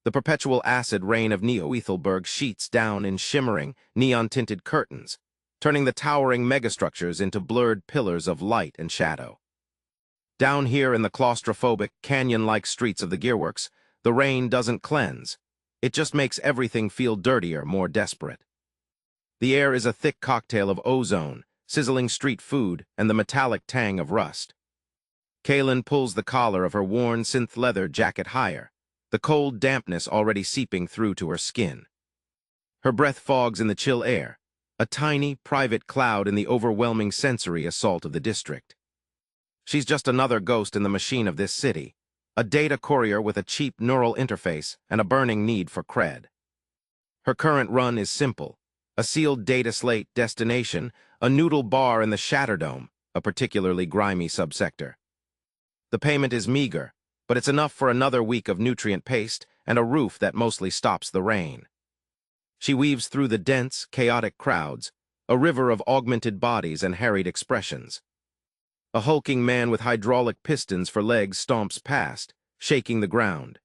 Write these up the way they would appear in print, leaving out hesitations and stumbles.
The perpetual acid rain of Neo-Aethelburg sheets down in shimmering, neon-tinted curtains, turning the towering megastructures into blurred pillars of light and shadow. Down here in the claustrophobic, canyon-like streets of the Gearworks, the rain doesn't cleanse. It just makes everything feel dirtier, more desperate. The air is a thick cocktail of ozone, sizzling street food, and the metallic tang of rust. Kaelen pulls the collar of her worn synth leather jacket higher, the cold dampness already seeping through to her skin. Her breath fogs in the chill air, a tiny, private cloud in the overwhelming sensory assault of the district. She's just another ghost in the machine of this city, a data courier with a cheap neural interface and a burning need for cred. Her current run is simple: a sealed data slate destination, a noodle bar in the Shatterdome, a particularly grimy subsector. The payment is meager, but it's enough for another week of nutrient paste and a roof that mostly stops the rain. She weaves through the dense, chaotic crowds, a river of augmented bodies and harried expressions. A hulking man with hydraulic pistons for legs stomps past, shaking the ground.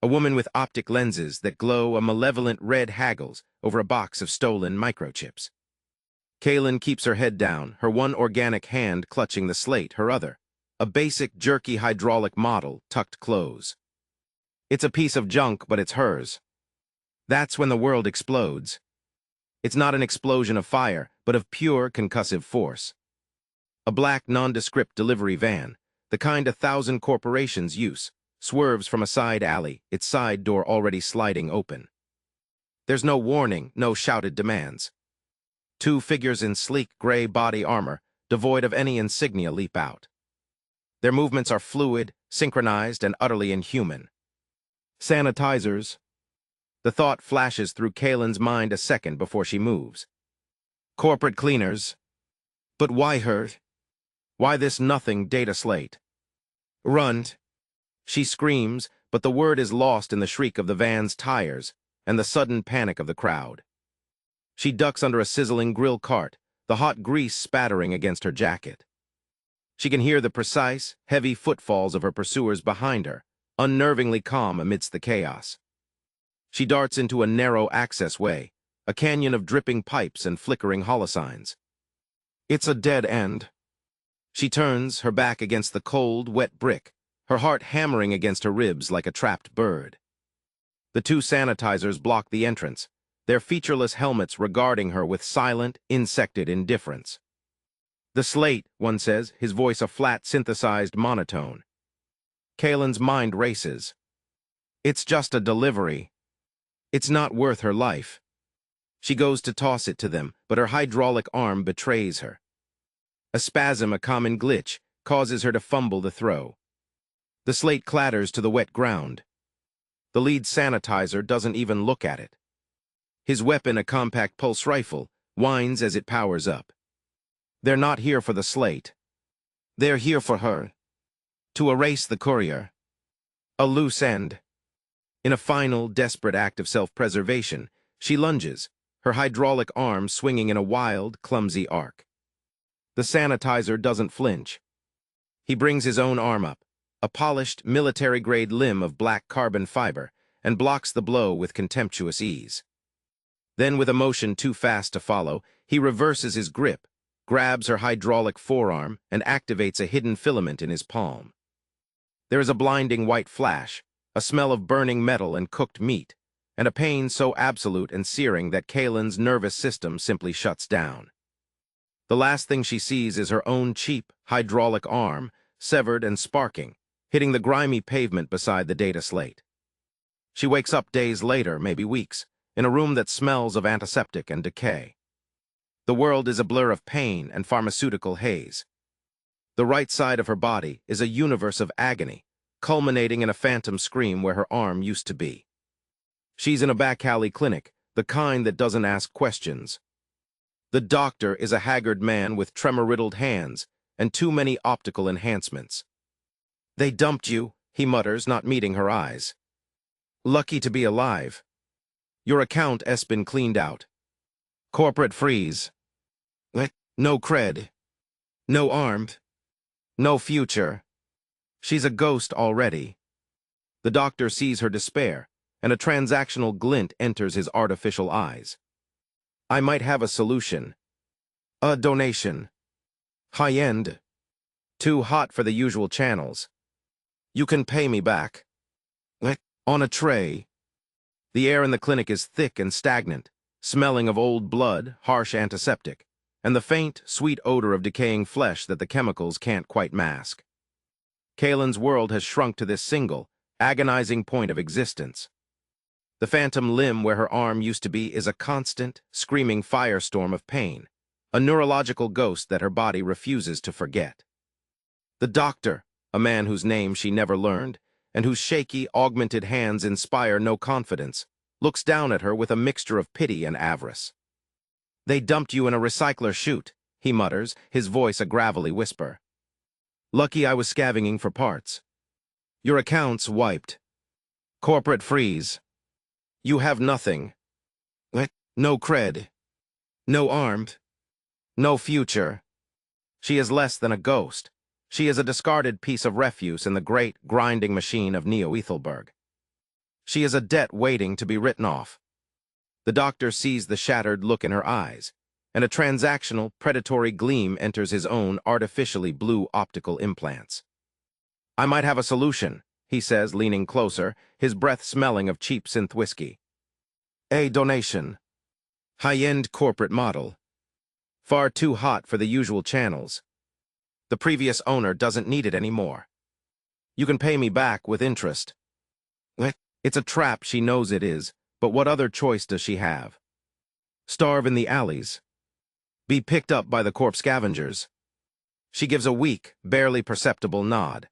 A woman with optic lenses that glow a malevolent red haggles over a box of stolen microchips. Kaelen keeps her head down, her one organic hand clutching the slate, her other, a basic jerky hydraulic model tucked close. It's a piece of junk, but it's hers. That's when the world explodes. It's not an explosion of fire, but of pure concussive force. A black, nondescript delivery van, the kind 1,000 corporations use, swerves from a side alley, its side door already sliding open. There's no warning, no shouted demands. Two figures in sleek gray body armor, devoid of any insignia, leap out. Their movements are fluid, synchronized, and utterly inhuman. Sanitizers. The thought flashes through Kaelen's mind a second before she moves. Corporate cleaners. But why her? Why this nothing data slate? Run! She screams, but the word is lost in the shriek of the van's tires and the sudden panic of the crowd. She ducks under a sizzling grill cart, the hot grease spattering against her jacket. She can hear the precise, heavy footfalls of her pursuers behind her, unnervingly calm amidst the chaos. She darts into a narrow access way, a canyon of dripping pipes and flickering holosigns. It's a dead end. She turns, her back against the cold, wet brick, her heart hammering against her ribs like a trapped bird. The two sanitizers block the entrance, their featureless helmets regarding her with silent, insected indifference. The slate, one says, his voice a flat, synthesized monotone. Kaelen's mind races. It's just a delivery. It's not worth her life. She goes to toss it to them, but her hydraulic arm betrays her. A spasm, a common glitch, causes her to fumble the throw. The slate clatters to the wet ground. The lead sanitizer doesn't even look at it. His weapon, a compact pulse rifle, whines as it powers up. They're not here for the slate. They're here for her. To erase the courier. A loose end. In a final, desperate act of self-preservation, she lunges, her hydraulic arm swinging in a wild, clumsy arc. The sanitizer doesn't flinch. He brings his own arm up, a polished, military-grade limb of black carbon fiber, and blocks the blow with contemptuous ease. Then, with a motion too fast to follow, he reverses his grip, grabs her hydraulic forearm, and activates a hidden filament in his palm. There is a blinding white flash, a smell of burning metal and cooked meat, and a pain so absolute and searing that Kaelen's nervous system simply shuts down. The last thing she sees is her own cheap, hydraulic arm, severed and sparking, hitting the grimy pavement beside the data slate. She wakes up days later, maybe weeks, in a room that smells of antiseptic and decay. The world is a blur of pain and pharmaceutical haze. The right side of her body is a universe of agony, culminating in a phantom scream where her arm used to be. She's in a back alley clinic, the kind that doesn't ask questions. The doctor is a haggard man with tremor-riddled hands and too many optical enhancements. "They dumped you," he mutters, not meeting her eyes. "Lucky to be alive. Your account has been cleaned out. Corporate freeze. No cred. No armed. No future. She's a ghost already." The doctor sees her despair, and a transactional glint enters his artificial eyes. I might have a solution. A donation. High-end. Too hot for the usual channels. You can pay me back. On a tray. The air in the clinic is thick and stagnant, smelling of old blood, harsh antiseptic, and the faint, sweet odor of decaying flesh that the chemicals can't quite mask. Kaelen's world has shrunk to this single, agonizing point of existence. The phantom limb where her arm used to be is a constant, screaming firestorm of pain, a neurological ghost that her body refuses to forget. The doctor, a man whose name she never learned, and whose shaky, augmented hands inspire no confidence, looks down at her with a mixture of pity and avarice. They dumped you in a recycler chute, he mutters, his voice a gravelly whisper. Lucky I was scavenging for parts. Your account's wiped. Corporate freeze. You have nothing. No cred. No armed. No future. She is less than a ghost. She is a discarded piece of refuse in the great, grinding machine of Neo-Aethelburg. She is a debt waiting to be written off. The doctor sees the shattered look in her eyes, and a transactional, predatory gleam enters his own artificially blue optical implants. I might have a solution, he says, leaning closer, his breath smelling of cheap synth whiskey. A donation. High-end corporate model. Far too hot for the usual channels. The previous owner doesn't need it anymore. You can pay me back with interest. It's a trap, she knows it is, but what other choice does she have? Starve in the alleys? Be picked up by the corpse scavengers? She gives a weak, barely perceptible nod.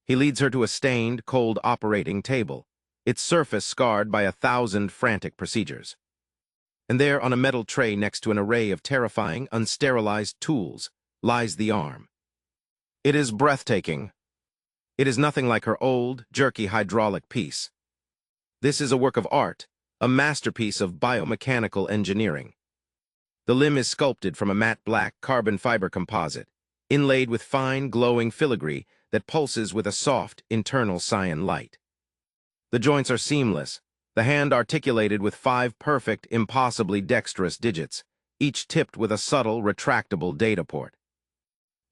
He leads her to a stained, cold operating table, its surface scarred by 1,000 frantic procedures. And there, on a metal tray next to an array of terrifying, unsterilized tools, lies the arm. It is breathtaking. It is nothing like her old, jerky hydraulic piece. This is a work of art, a masterpiece of biomechanical engineering. The limb is sculpted from a matte black carbon fiber composite, inlaid with fine, glowing filigree that pulses with a soft, internal cyan light. The joints are seamless, the hand articulated with 5 perfect, impossibly dexterous digits, each tipped with a subtle, retractable data port.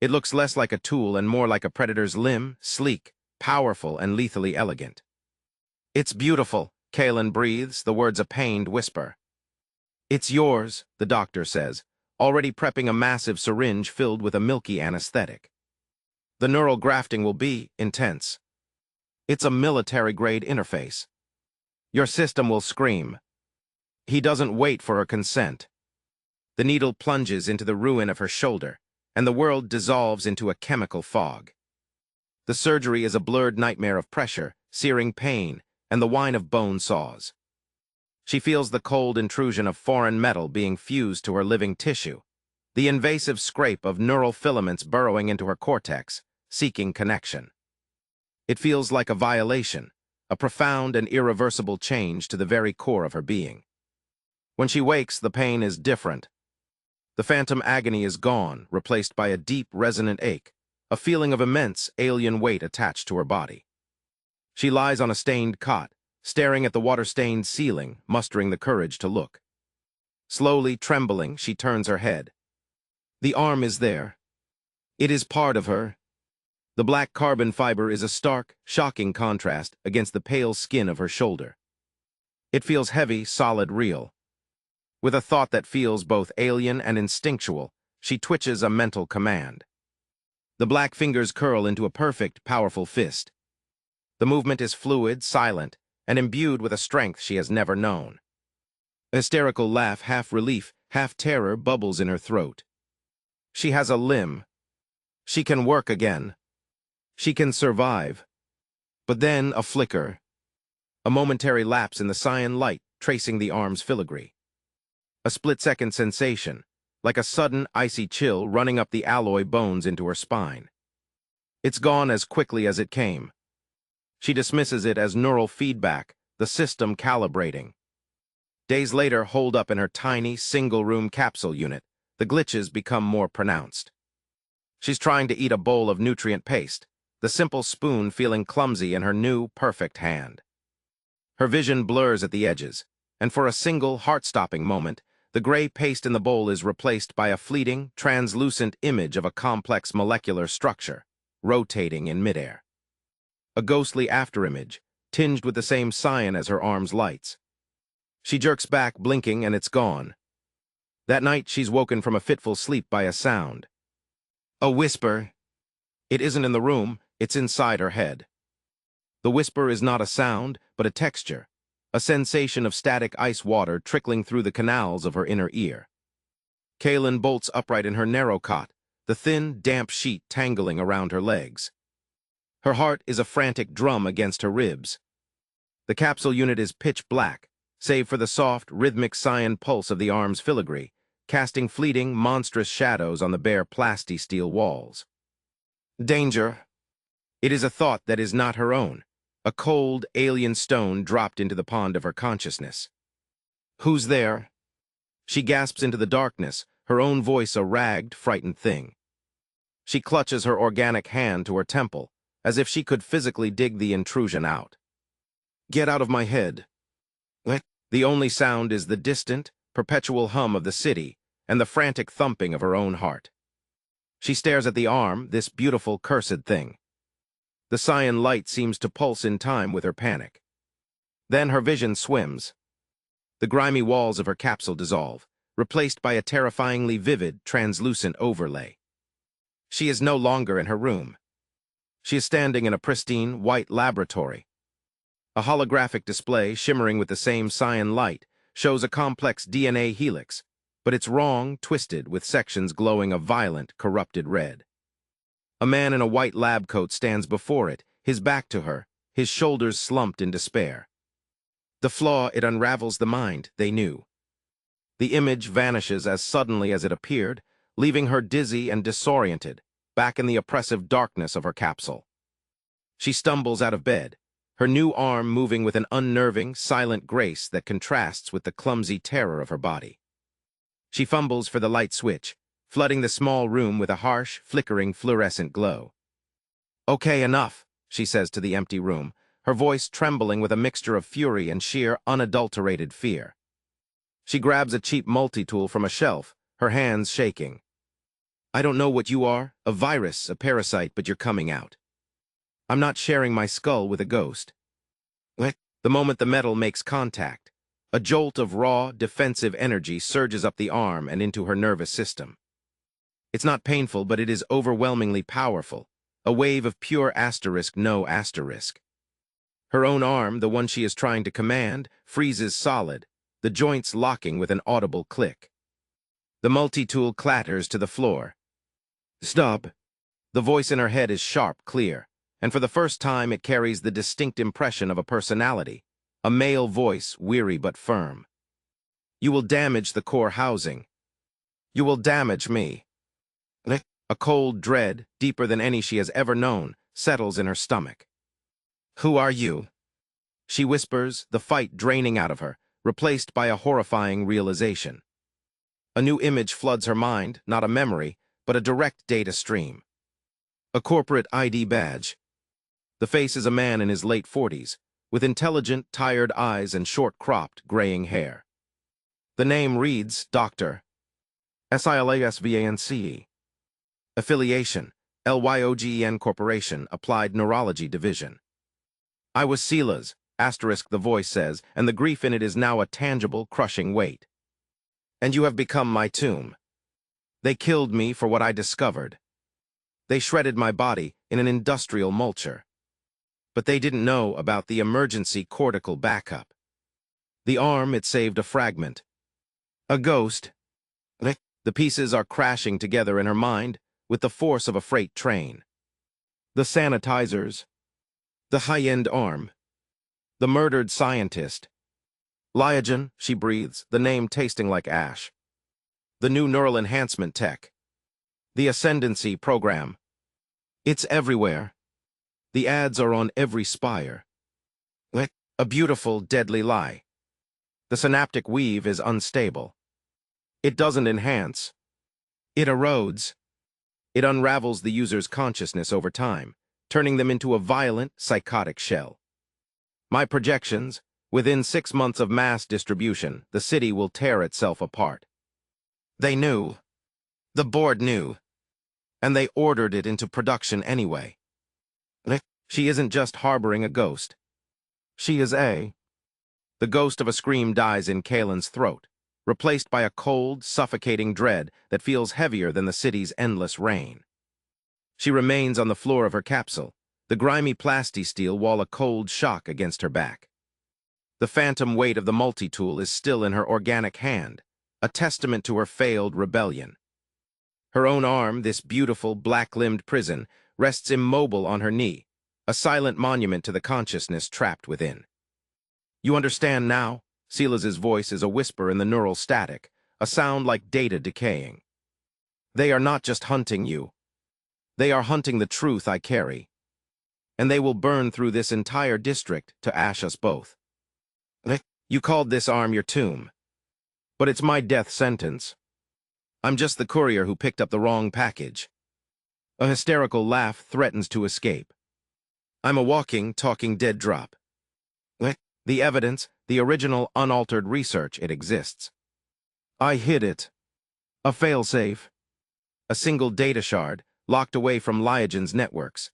It looks less like a tool and more like a predator's limb, sleek, powerful, and lethally elegant. It's beautiful, Kaelen breathes, the words a pained whisper. It's yours, the doctor says, already prepping a massive syringe filled with a milky anesthetic. The neural grafting will be intense. It's a military-grade interface. Your system will scream. He doesn't wait for her consent. The needle plunges into the ruin of her shoulder, and the world dissolves into a chemical fog. The surgery is a blurred nightmare of pressure, searing pain, and the whine of bone saws. She feels the cold intrusion of foreign metal being fused to her living tissue, the invasive scrape of neural filaments burrowing into her cortex, seeking connection. It feels like a violation, a profound and irreversible change to the very core of her being. When she wakes, the pain is different. The phantom agony is gone, replaced by a deep, resonant ache, a feeling of immense, alien weight attached to her body. She lies on a stained cot, staring at the water-stained ceiling, mustering the courage to look. Slowly, trembling, she turns her head. The arm is there. It is part of her. The black carbon fiber is a stark, shocking contrast against the pale skin of her shoulder. It feels heavy, solid, real. With a thought that feels both alien and instinctual, she twitches a mental command. The black fingers curl into a perfect, powerful fist. The movement is fluid, silent, and imbued with a strength she has never known. A hysterical laugh, half relief, half terror, bubbles in her throat. She has a limb. She can work again. She can survive. But then a flicker. A momentary lapse in the cyan light, tracing the arm's filigree. A split-second sensation, like a sudden, icy chill running up the alloy bones into her spine. It's gone as quickly as it came. She dismisses it as neural feedback, the system calibrating. Days later, holed up in her tiny, single-room capsule unit, the glitches become more pronounced. She's trying to eat a bowl of nutrient paste, the simple spoon feeling clumsy in her new, perfect hand. Her vision blurs at the edges, and for a single heart-stopping moment, the gray paste in the bowl is replaced by a fleeting, translucent image of a complex molecular structure, rotating in midair. A ghostly afterimage, tinged with the same cyan as her arm's lights. She jerks back, blinking, and it's gone. That night, she's woken from a fitful sleep by a sound. A whisper. It isn't in the room, it's inside her head. The whisper is not a sound, but a texture, a sensation of static ice water trickling through the canals of her inner ear. Kaelen bolts upright in her narrow cot, the thin, damp sheet tangling around her legs. Her heart is a frantic drum against her ribs. The capsule unit is pitch black, save for the soft, rhythmic cyan pulse of the arm's filigree, casting fleeting, monstrous shadows on the bare plasti-steel walls. Danger. It is a thought that is not her own, a cold, alien stone dropped into the pond of her consciousness. Who's there? She gasps into the darkness, her own voice a ragged, frightened thing. She clutches her organic hand to her temple, as if she could physically dig the intrusion out. Get out of my head. The only sound is the distant, perpetual hum of the city and the frantic thumping of her own heart. She stares at the arm, this beautiful, cursed thing. The cyan light seems to pulse in time with her panic. Then her vision swims. The grimy walls of her capsule dissolve, replaced by a terrifyingly vivid, translucent overlay. She is no longer in her room. She is standing in a pristine, white laboratory. A holographic display, shimmering with the same cyan light, shows a complex DNA helix, but it's wrong, twisted, with sections glowing a violent, corrupted red. A man in a white lab coat stands before it, his back to her, his shoulders slumped in despair. The flaw, it unravels the mind, they knew. The image vanishes as suddenly as it appeared, leaving her dizzy and disoriented, back in the oppressive darkness of her capsule. She stumbles out of bed, her new arm moving with an unnerving, silent grace that contrasts with the clumsy terror of her body. She fumbles for the light switch, flooding the small room with a harsh, flickering, fluorescent glow. "Okay, enough," she says to the empty room, her voice trembling with a mixture of fury and sheer, unadulterated fear. She grabs a cheap multi-tool from a shelf, her hands shaking. "I don't know what you are, a virus, a parasite, but you're coming out. I'm not sharing my skull with a ghost." The moment the metal makes contact, a jolt of raw, defensive energy surges up the arm and into her nervous system. It's not painful, but it is overwhelmingly powerful, a wave of pure no asterisk. Her own arm, the one she is trying to command, freezes solid, the joints locking with an audible click. The multi-tool clatters to the floor. "Stop." The voice in her head is sharp, clear, and for the first time it carries the distinct impression of a personality, a male voice, weary but firm. "You will damage the core housing. You will damage me." A cold dread, deeper than any she has ever known, settles in her stomach. "Who are you?" She whispers, the fight draining out of her, replaced by a horrifying realization. A new image floods her mind, not a memory, but a direct data stream. A corporate ID badge. The face is a man in his late 40s, with intelligent, tired eyes and short-cropped, graying hair. The name reads Dr. Silasvance. Affiliation, Lyogen Corporation, Applied Neurology Division. "I was Silas," the voice says, and the grief in it is now a tangible, crushing weight. "And you have become my tomb. They killed me for what I discovered. They shredded my body in an industrial mulcher. But they didn't know about the emergency cortical backup. The arm, it saved a fragment. A ghost." The pieces are crashing together in her mind with the force of a freight train. The sanitizers. The high-end arm. The murdered scientist. Lyogen, she breathes, the name tasting like ash. The new neural enhancement tech. The ascendancy program. It's everywhere. The ads are on every spire. A beautiful, deadly lie. The synaptic weave is unstable. It doesn't enhance. It erodes. It unravels the user's consciousness over time, turning them into a violent, psychotic shell. My projections, Within 6 months of mass distribution, the city will tear itself apart. They knew. The board knew. And they ordered it into production anyway. She isn't just harboring a ghost. She is a... The ghost of a scream dies in Kaelen's throat, replaced by a cold, suffocating dread that feels heavier than the city's endless rain. She remains on the floor of her capsule, the grimy plasti-steel wall a cold shock against her back. The phantom weight of the multi-tool is still in her organic hand, a testament to her failed rebellion. Her own arm, this beautiful, black-limbed prison, rests immobile on her knee, a silent monument to the consciousness trapped within. You understand now? Silas's voice is a whisper in the neural static, a sound like data decaying. They are not just hunting you. They are hunting the truth I carry. And they will burn through this entire district to ash us both. You called this arm your tomb. But it's my death sentence. I'm just the courier who picked up the wrong package. A hysterical laugh threatens to escape. I'm a walking, talking dead drop. The evidence, the original, unaltered research, it exists. I hid it. A failsafe. A single data shard, locked away from Lyogen's networks.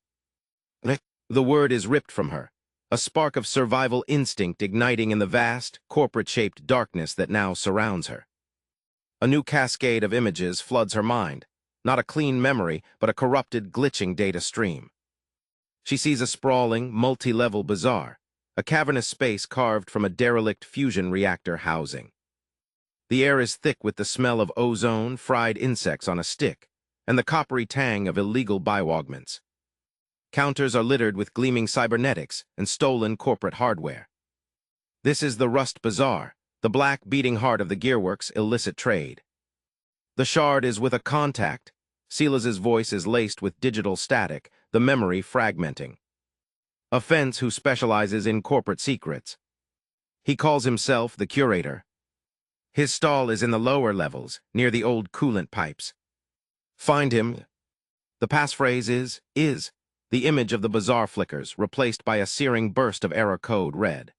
The word is ripped from her, a spark of survival instinct igniting in the vast, corporate-shaped darkness that now surrounds her. A new cascade of images floods her mind, not a clean memory, but a corrupted, glitching data stream. She sees a sprawling, multi-level bazaar, a cavernous space carved from a derelict fusion reactor housing. The air is thick with the smell of ozone, fried insects on a stick, and the coppery tang of illegal bioaugments. Counters are littered with gleaming cybernetics and stolen corporate hardware. This is the Rust Bazaar, the black beating heart of the Gearworks' illicit trade. The shard is with a contact. Silas's voice is laced with digital static, the memory fragmenting. A fence who specializes in corporate secrets. He calls himself the curator. His stall is in the lower levels, near the old coolant pipes. Find him. The passphrase is. The image of the bazaar flickers, replaced by a searing burst of error code red.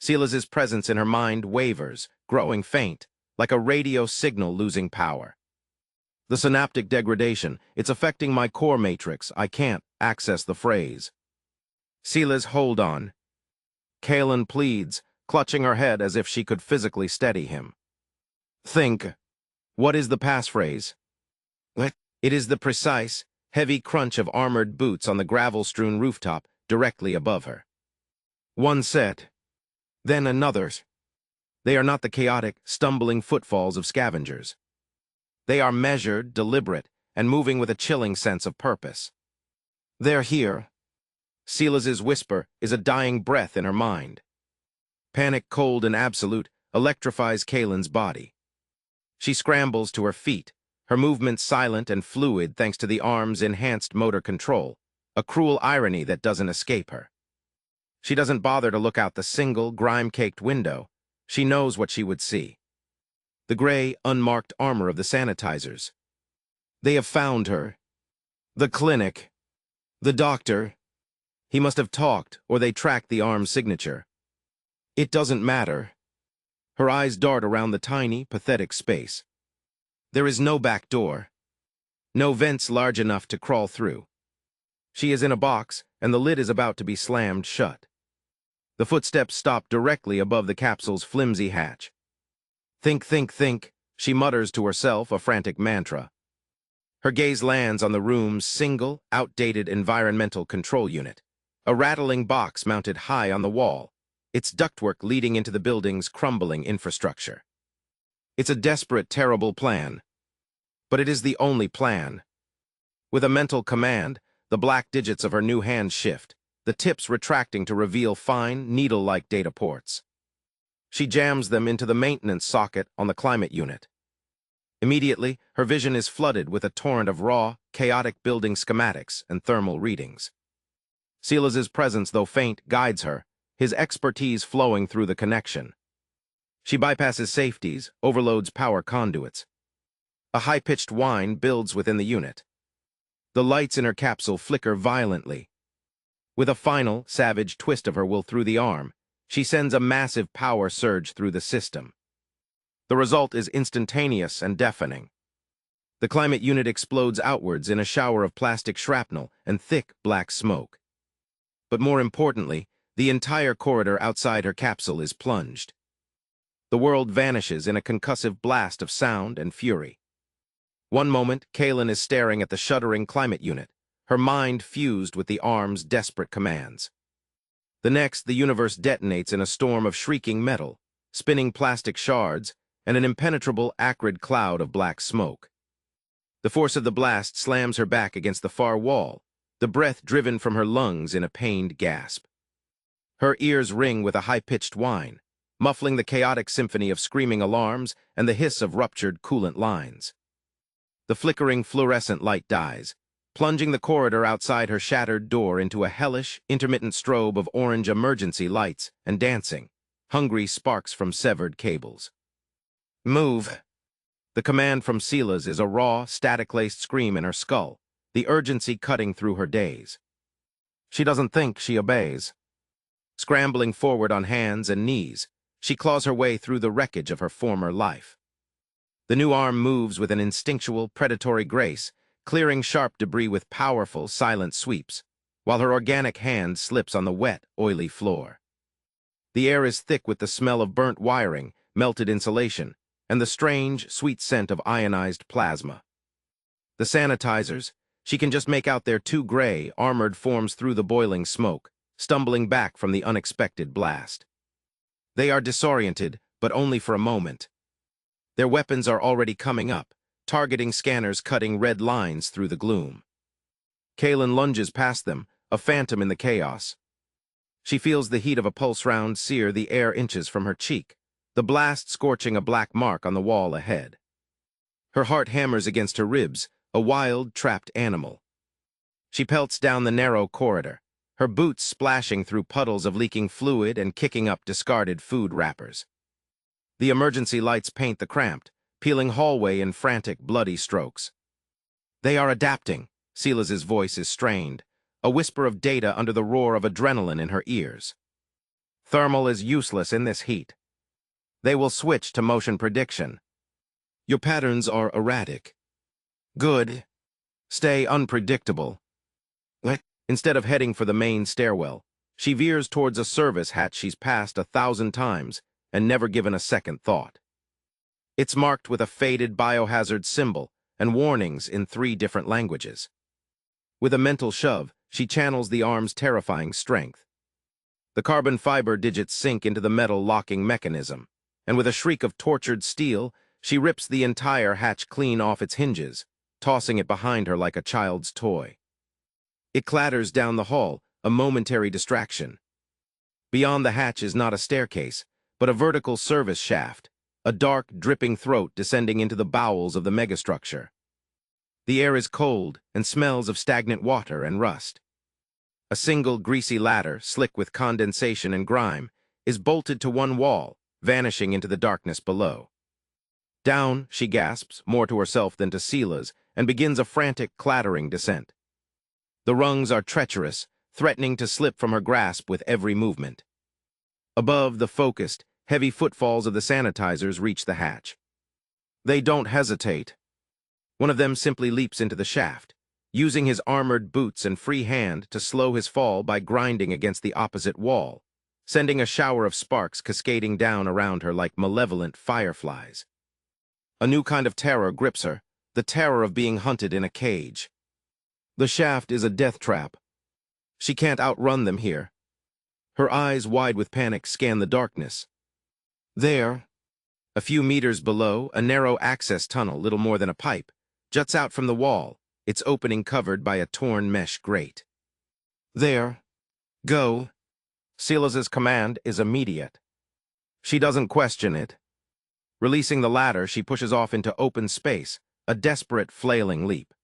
Silas's presence in her mind wavers, growing faint, like a radio signal losing power. The synaptic degradation, it's affecting my core matrix. I can't access the phrase. Silas, hold on. Kaelen pleads, clutching her head as if she could physically steady him. Think. What is the passphrase? It is the precise, heavy crunch of armored boots on the gravel-strewn rooftop directly above her. One set, then another's. They are not the chaotic, stumbling footfalls of scavengers. They are measured, deliberate, and moving with a chilling sense of purpose. They're here. Silas's whisper is a dying breath in her mind. Panic, cold and absolute, electrifies Kaelen's body. She scrambles to her feet, her movements silent and fluid thanks to the arm's enhanced motor control, a cruel irony that doesn't escape her. She doesn't bother to look out the single, grime-caked window. She knows what she would see. The gray, unmarked armor of the sanitizers. They have found her. The clinic. The doctor. He must have talked, or they tracked the arm's signature. It doesn't matter. Her eyes dart around the tiny, pathetic space. There is no back door. No vents large enough to crawl through. She is in a box, and the lid is about to be slammed shut. The footsteps stop directly above the capsule's flimsy hatch. Think, think, think, she mutters to herself, a frantic mantra. Her gaze lands on the room's single, outdated environmental control unit, a rattling box mounted high on the wall, its ductwork leading into the building's crumbling infrastructure. It's a desperate, terrible plan. But it is the only plan. With a mental command, the black digits of her new hand shift, the tips retracting to reveal fine, needle-like data ports. She jams them into the maintenance socket on the climate unit. Immediately, her vision is flooded with a torrent of raw, chaotic building schematics and thermal readings. Silas's presence, though faint, guides her, his expertise flowing through the connection. She bypasses safeties, overloads power conduits. A high-pitched whine builds within the unit. The lights in her capsule flicker violently. With a final, savage twist of her will through the arm, She sends a massive power surge through the system. The result is instantaneous and deafening. The climate unit explodes outwards in a shower of plastic shrapnel and thick black smoke. But more importantly, the entire corridor outside her capsule is plunged. The world vanishes in a concussive blast of sound and fury. One moment, Kaelen is staring at the shuddering climate unit, her mind fused with the arm's desperate commands. The next, the universe detonates in a storm of shrieking metal, spinning plastic shards, and an impenetrable, acrid cloud of black smoke. The force of the blast slams her back against the far wall, the breath driven from her lungs in a pained gasp. Her ears ring with a high-pitched whine, muffling the chaotic symphony of screaming alarms and the hiss of ruptured coolant lines. The flickering fluorescent light dies, plunging the corridor outside her shattered door into a hellish, intermittent strobe of orange emergency lights and dancing, hungry sparks from severed cables. Move! The command from Silas is a raw, static-laced scream in her skull, the urgency cutting through her daze. She doesn't think, she obeys. Scrambling forward on hands and knees, she claws her way through the wreckage of her former life. The new arm moves with an instinctual, predatory grace, clearing sharp debris with powerful, silent sweeps, while her organic hand slips on the wet, oily floor. The air is thick with the smell of burnt wiring, melted insulation, and the strange, sweet scent of ionized plasma. The sanitizers, she can just make out their two gray, armored forms through the boiling smoke, stumbling back from the unexpected blast. They are disoriented, but only for a moment. Their weapons are already coming up, targeting scanners cutting red lines through the gloom. Kaelen lunges past them, a phantom in the chaos. She feels the heat of a pulse round sear the air inches from her cheek, the blast scorching a black mark on the wall ahead. Her heart hammers against her ribs, a wild, trapped animal. She pelts down the narrow corridor, her boots splashing through puddles of leaking fluid and kicking up discarded food wrappers. The emergency lights paint the cramped, peeling hallway in frantic, bloody strokes. They are adapting. Silas's voice is strained, a whisper of data under the roar of adrenaline in her ears. Thermal is useless in this heat. They will switch to motion prediction. Your patterns are erratic. Good. Stay unpredictable. Instead of heading for the main stairwell, she veers towards a service hatch she's passed 1,000 times and never given a second thought. It's marked with a faded biohazard symbol and warnings in 3 different languages. With a mental shove, she channels the arm's terrifying strength. The carbon fiber digits sink into the metal locking mechanism, and with a shriek of tortured steel, she rips the entire hatch clean off its hinges, tossing it behind her like a child's toy. It clatters down the hall, a momentary distraction. Beyond the hatch is not a staircase, but a vertical service shaft, a dark, dripping throat descending into the bowels of the megastructure. The air is cold and smells of stagnant water and rust. A single greasy ladder, slick with condensation and grime, is bolted to one wall, vanishing into the darkness below. Down, she gasps, more to herself than to Silas, and begins a frantic, clattering descent. The rungs are treacherous, threatening to slip from her grasp with every movement. Above, the focused, heavy footfalls of the sanitizers reach the hatch. They don't hesitate. One of them simply leaps into the shaft, using his armored boots and free hand to slow his fall by grinding against the opposite wall, sending a shower of sparks cascading down around her like malevolent fireflies. A new kind of terror grips her, the terror of being hunted in a cage. The shaft is a death trap. She can't outrun them here. Her eyes, wide with panic, scan the darkness. There, a few meters below, a narrow access tunnel, little more than a pipe, juts out from the wall, its opening covered by a torn mesh grate. There. Go. Silas's command is immediate. She doesn't question it. Releasing the ladder, she pushes off into open space, a desperate, flailing leap.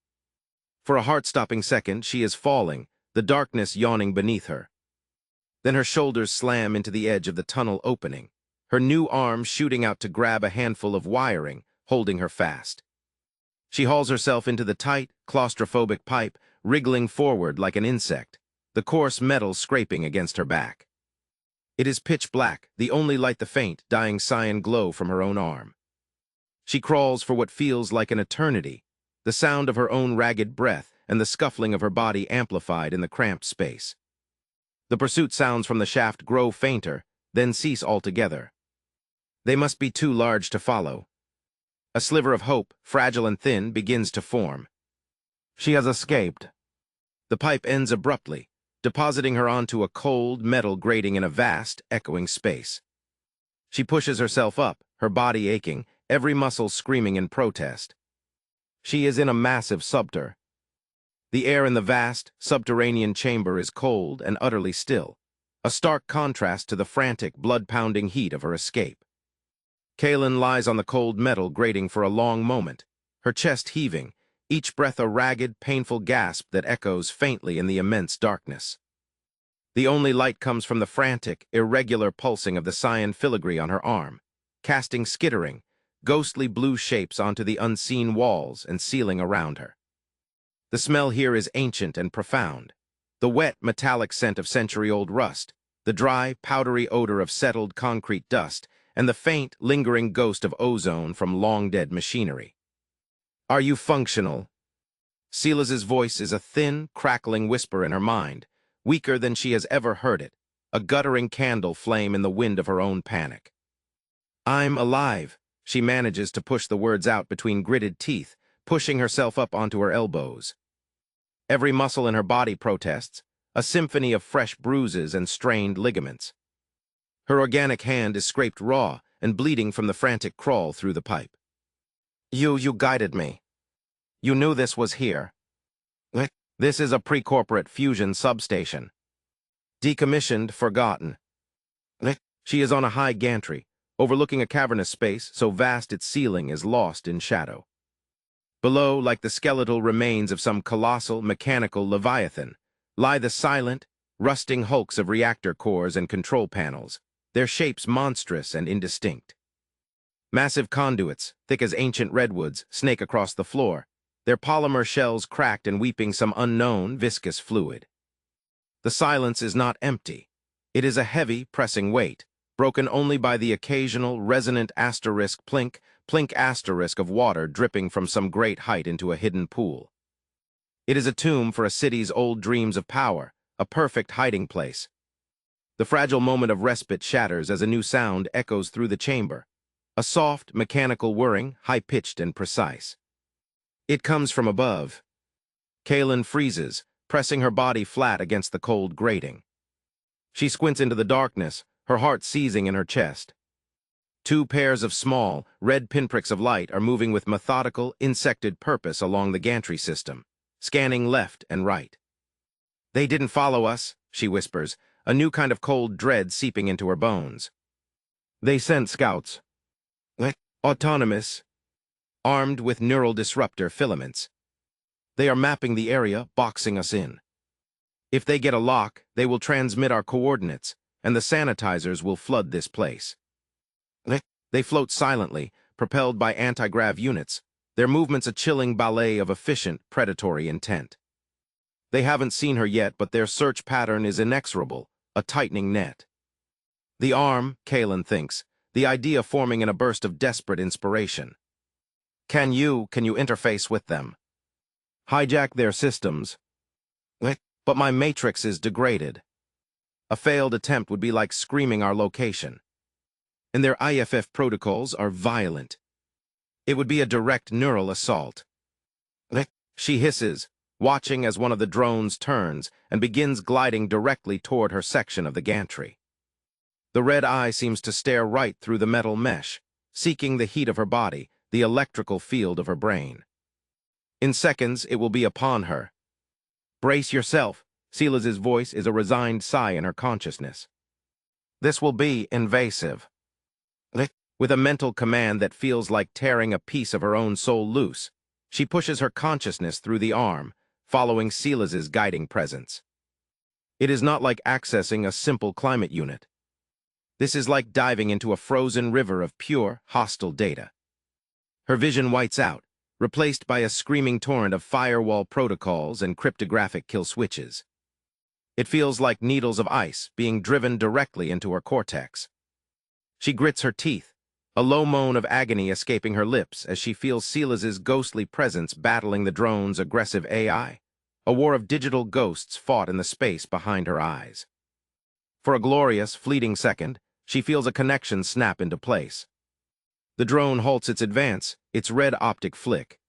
For a heart-stopping second, she is falling, the darkness yawning beneath her. Then her shoulders slam into the edge of the tunnel opening, her new arm shooting out to grab a handful of wiring, holding her fast. She hauls herself into the tight, claustrophobic pipe, wriggling forward like an insect, the coarse metal scraping against her back. It is pitch black, the only light the faint, dying cyan glow from her own arm. She crawls for what feels like an eternity, the sound of her own ragged breath and the scuffling of her body amplified in the cramped space. The pursuit sounds from the shaft grow fainter, then cease altogether. They must be too large to follow. A sliver of hope, fragile and thin, begins to form. She has escaped. The pipe ends abruptly, depositing her onto a cold, metal grating in a vast, echoing space. She pushes herself up, her body aching, every muscle screaming in protest. She is in a massive subter. The air in the vast, subterranean chamber is cold and utterly still, a stark contrast to the frantic, blood-pounding heat of her escape. Kaelen lies on the cold metal grating for a long moment, her chest heaving, each breath a ragged, painful gasp that echoes faintly in the immense darkness. The only light comes from the frantic, irregular pulsing of the cyan filigree on her arm, casting skittering, ghostly blue shapes onto the unseen walls and ceiling around her. The smell here is ancient and profound. The wet, metallic scent of century-old rust, the dry, powdery odor of settled concrete dust, and the faint, lingering ghost of ozone from long-dead machinery. Are you functional? Silas's voice is a thin, crackling whisper in her mind, weaker than she has ever heard it, a guttering candle flame in the wind of her own panic. I'm alive. She manages to push the words out between gritted teeth, pushing herself up onto her elbows. Every muscle in her body protests, a symphony of fresh bruises and strained ligaments. Her organic hand is scraped raw and bleeding from the frantic crawl through the pipe. You guided me. You knew this was here. This is a pre-corporate fusion substation. Decommissioned, forgotten. She is on a high gantry, overlooking a cavernous space so vast its ceiling is lost in shadow. Below, like the skeletal remains of some colossal, mechanical leviathan, lie the silent, rusting hulks of reactor cores and control panels, their shapes monstrous and indistinct. Massive conduits, thick as ancient redwoods, snake across the floor, their polymer shells cracked and weeping some unknown, viscous fluid. The silence is not empty. It is a heavy, pressing weight, broken only by the occasional, resonant asterisk plink, plink asterisk of water dripping from some great height into a hidden pool. It is a tomb for a city's old dreams of power, a perfect hiding place. The fragile moment of respite shatters as a new sound echoes through the chamber, a soft, mechanical whirring, high-pitched and precise. It comes from above. Kaelen freezes, pressing her body flat against the cold grating. She squints into the darkness, her heart seizing in her chest. Two pairs of small, red pinpricks of light are moving with methodical, insected purpose along the gantry system, scanning left and right. They didn't follow us, she whispers, a new kind of cold dread seeping into her bones. They sent scouts. Autonomous, armed with neural disruptor filaments. They are mapping the area, boxing us in. If they get a lock, they will transmit our coordinates, and the sanitizers will flood this place. They float silently, propelled by anti-grav units, their movements a chilling ballet of efficient, predatory intent. They haven't seen her yet, but their search pattern is inexorable, a tightening net. The arm, Kaelen thinks, the idea forming in a burst of desperate inspiration. Can you interface with them? Hijack their systems. But my matrix is degraded. A failed attempt would be like screaming our location. And their IFF protocols are violent. It would be a direct neural assault. She hisses, watching as one of the drones turns and begins gliding directly toward her section of the gantry. The red eye seems to stare right through the metal mesh, seeking the heat of her body, the electrical field of her brain. In seconds, it will be upon her. Brace yourself. Silas's voice is a resigned sigh in her consciousness. This will be invasive. With a mental command that feels like tearing a piece of her own soul loose, she pushes her consciousness through the arm, following Silas's guiding presence. It is not like accessing a simple climate unit. This is like diving into a frozen river of pure, hostile data. Her vision whites out, replaced by a screaming torrent of firewall protocols and cryptographic kill switches. It feels like needles of ice being driven directly into her cortex. She grits her teeth, a low moan of agony escaping her lips as she feels Silas's ghostly presence battling the drone's aggressive AI. A war of digital ghosts fought in the space behind her eyes. For a glorious, fleeting second, she feels a connection snap into place. The drone halts its advance, its red optic flick,